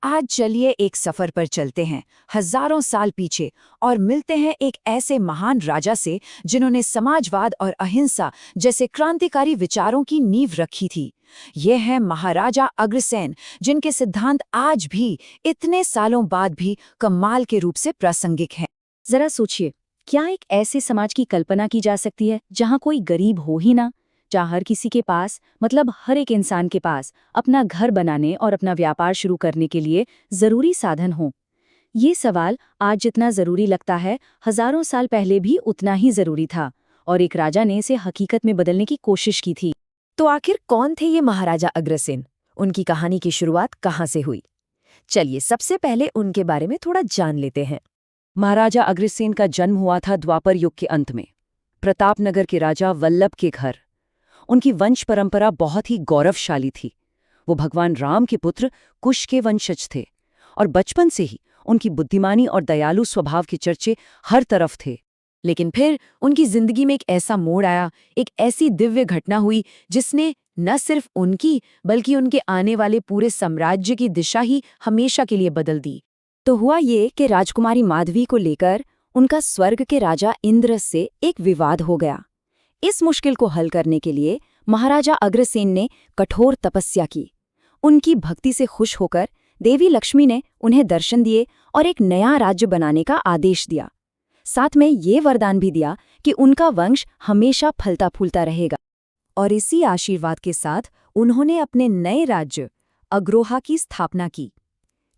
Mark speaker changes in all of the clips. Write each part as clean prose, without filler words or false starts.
Speaker 1: आज चलिए एक सफर पर चलते हैं हजारों साल पीछे और मिलते हैं एक ऐसे महान राजा से जिन्होंने समाजवाद और अहिंसा जैसे क्रांतिकारी विचारों की नींव रखी थी। ये हैं महाराजा अग्रसेन, जिनके सिद्धांत आज भी इतने सालों बाद भी कमाल के रूप से प्रासंगिक हैं।
Speaker 2: जरा सोचिए, क्या एक ऐसे समाज की कल्पना की जा सकती है जहां कोई गरीब हो ही ना, जहां हर किसी के पास, मतलब हर एक इंसान के पास अपना घर बनाने और अपना व्यापार शुरू करने के लिए जरूरी साधन हो। ये सवाल आज जितना जरूरी लगता है, हजारों साल पहले भी उतना ही जरूरी था, और एक राजा ने इसे हकीकत में बदलने की कोशिश की थी।
Speaker 3: तो आखिर कौन थे ये महाराजा अग्रसेन? उनकी कहानी की शुरुआत कहाँ से हुई? चलिए सबसे पहले उनके बारे में थोड़ा जान लेते हैं।
Speaker 2: महाराजा अग्रसेन का जन्म हुआ था द्वापर युग के अंत में, प्रतापनगर के राजा वल्लभ के घर। उनकी वंश परंपरा बहुत ही गौरवशाली थी। वो भगवान राम के पुत्र कुश के वंशज थे, और बचपन से ही उनकी बुद्धिमानी और दयालु स्वभाव के चर्चे हर तरफ थे।
Speaker 3: लेकिन फिर उनकी जिंदगी में एक ऐसा मोड़ आया, एक ऐसी दिव्य घटना हुई जिसने न सिर्फ उनकी बल्कि उनके आने वाले पूरे साम्राज्य की दिशा ही हमेशा के लिए बदल दी।
Speaker 2: तो हुआ ये कि राजकुमारी माधवी को लेकर उनका स्वर्ग के राजा इंद्र से एक विवाद हो गया। इस मुश्किल को हल करने के लिए महाराजा अग्रसेन ने कठोर तपस्या की। उनकी भक्ति से खुश होकर देवी लक्ष्मी ने उन्हें दर्शन दिए और एक नया राज्य बनाने का आदेश दिया। साथ में ये वरदान भी दिया कि उनका वंश हमेशा फलता फूलता रहेगा।
Speaker 3: और इसी आशीर्वाद के साथ उन्होंने अपने नए राज्य अग्रोहा की स्थापना की।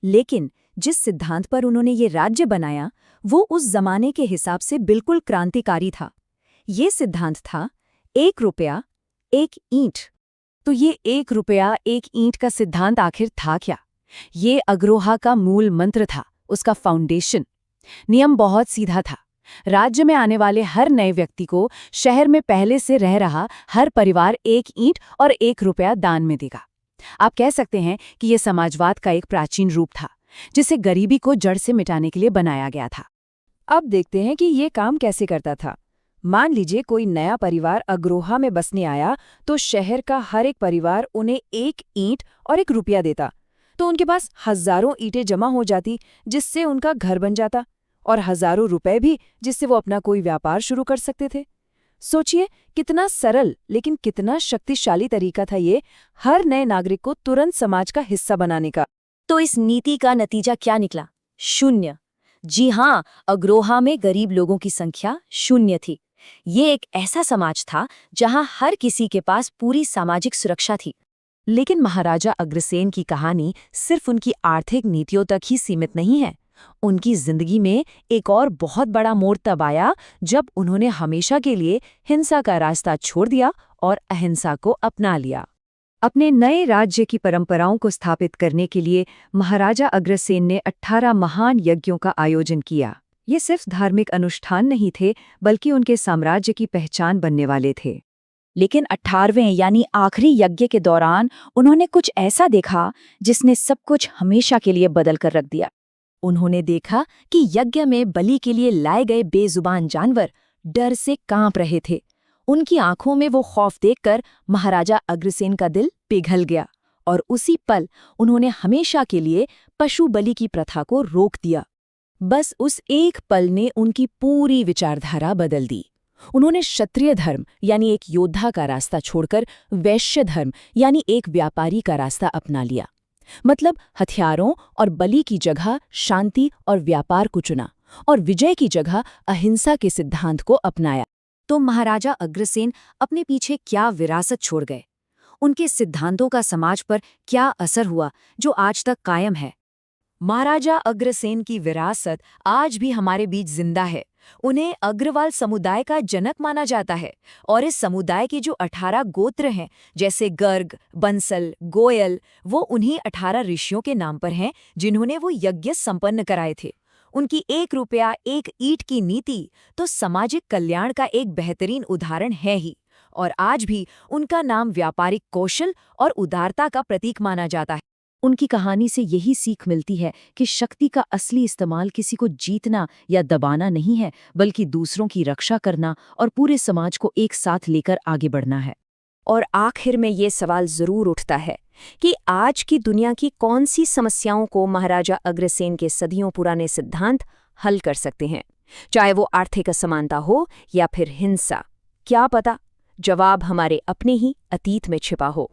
Speaker 3: लेकिन जिस सिद्धांत पर उन्होंने ये राज्य बनाया, वो उस जमाने के हिसाब से बिल्कुल क्रांतिकारी था। ये सिद्धांत था 1 रुपया 1 ईंट। तो ये 1 रुपया 1 ईंट का सिद्धांत आखिर था क्या? ये अग्रोहा का मूल मंत्र था, उसका फाउंडेशन। नियम बहुत सीधा था। राज्य में आने वाले हर नए व्यक्ति को शहर में पहले से रह रहा हर परिवार 1 ईंट और 1 रुपया दान में देगा। आप कह सकते हैं कि यह समाजवाद का एक प्राचीन रूप था, जिसे गरीबी को जड़ से मिटाने के लिए बनाया गया था। अब देखते हैं कि ये काम कैसे करता था। मान लीजिए कोई नया परिवार अग्रोहा में बसने आया, तो शहर का हर एक परिवार उन्हें 1 ईंट और 1 रुपया देता। तो उनके पास हजारों ईंटें जमा हो जाती, जिससे उनका घर बन जाता, और हजारों रुपए भी, जिससे वो अपना कोई व्यापार शुरू कर सकते थे। सोचिए, कितना सरल लेकिन कितना शक्तिशाली तरीका था ये हर नए नागरिक को तुरंत समाज का हिस्सा बनाने का।
Speaker 2: तो इस नीति का नतीजा क्या निकला? 0। जी हाँ, अग्रोहा में गरीब लोगों की संख्या 0 थी। ये एक ऐसा समाज था जहां हर किसी के पास पूरी सामाजिक सुरक्षा थी।
Speaker 3: लेकिन महाराजा अग्रसेन की कहानी सिर्फ उनकी आर्थिक नीतियों तक ही सीमित नहीं है। उनकी जिंदगी में एक और बहुत बड़ा मोड़ तब आया जब उन्होंने हमेशा के लिए हिंसा का रास्ता छोड़ दिया और अहिंसा को अपना लिया। अपने नए राज्य की परंपराओं को स्थापित करने के लिए महाराजा अग्रसेन ने 18 महान यज्ञों का आयोजन किया। ये सिर्फ धार्मिक अनुष्ठान नहीं थे, बल्कि उनके साम्राज्य की पहचान बनने वाले थे।
Speaker 2: लेकिन 18वें यानी आखिरी यज्ञ के दौरान उन्होंने कुछ ऐसा देखा जिसने सब कुछ हमेशा के लिए बदल कर रख दिया।
Speaker 3: उन्होंने देखा कि यज्ञ में बलि के लिए लाए गए बेजुबान जानवर डर से कांप रहे थे। उनकी आंखों में वो खौफ देखकर महाराजा अग्रसेन का दिल पिघल गया, और उसी पल उन्होंने हमेशा के लिए पशु बलि की प्रथा को रोक दिया। बस उस एक पल ने उनकी पूरी विचारधारा बदल दी। उन्होंने क्षत्रिय धर्म यानी एक योद्धा का रास्ता छोड़कर वैश्य धर्म यानी एक व्यापारी का रास्ता अपना लिया। मतलब हथियारों और बलि की जगह शांति और व्यापार को चुना, और विजय की जगह अहिंसा के सिद्धांत को अपनाया। तो महाराजा अग्रसेन अपने पीछे क्या विरासत छोड़ गए? उनके सिद्धांतों का समाज पर क्या असर हुआ जो आज तक कायम है? महाराजा अग्रसेन की विरासत आज भी हमारे बीच जिंदा है। उन्हें अग्रवाल समुदाय का जनक माना जाता है, और इस समुदाय के जो 18 गोत्र हैं, जैसे गर्ग, बंसल, गोयल, वो उन्हीं 18 ऋषियों के नाम पर हैं जिन्होंने वो यज्ञ संपन्न कराए थे। उनकी 1 रुपया 1 ईंट की नीति तो सामाजिक कल्याण का एक बेहतरीन उदाहरण है ही, और आज भी उनका नाम व्यापारिक कौशल और उदारता का प्रतीक माना जाता है। उनकी कहानी से यही सीख मिलती है कि शक्ति का असली इस्तेमाल किसी को जीतना या दबाना नहीं है, बल्कि दूसरों की रक्षा करना और पूरे समाज को एक साथ लेकर आगे बढ़ना है। और आखिर में ये सवाल जरूर उठता है
Speaker 2: कि आज की दुनिया की कौन सी समस्याओं को महाराजा अग्रसेन के सदियों पुराने सिद्धांत हल कर सकते हैं, चाहे वो आर्थिक असमानता हो या फिर हिंसा। क्या पता जवाब हमारे अपने ही अतीत में छिपा हो।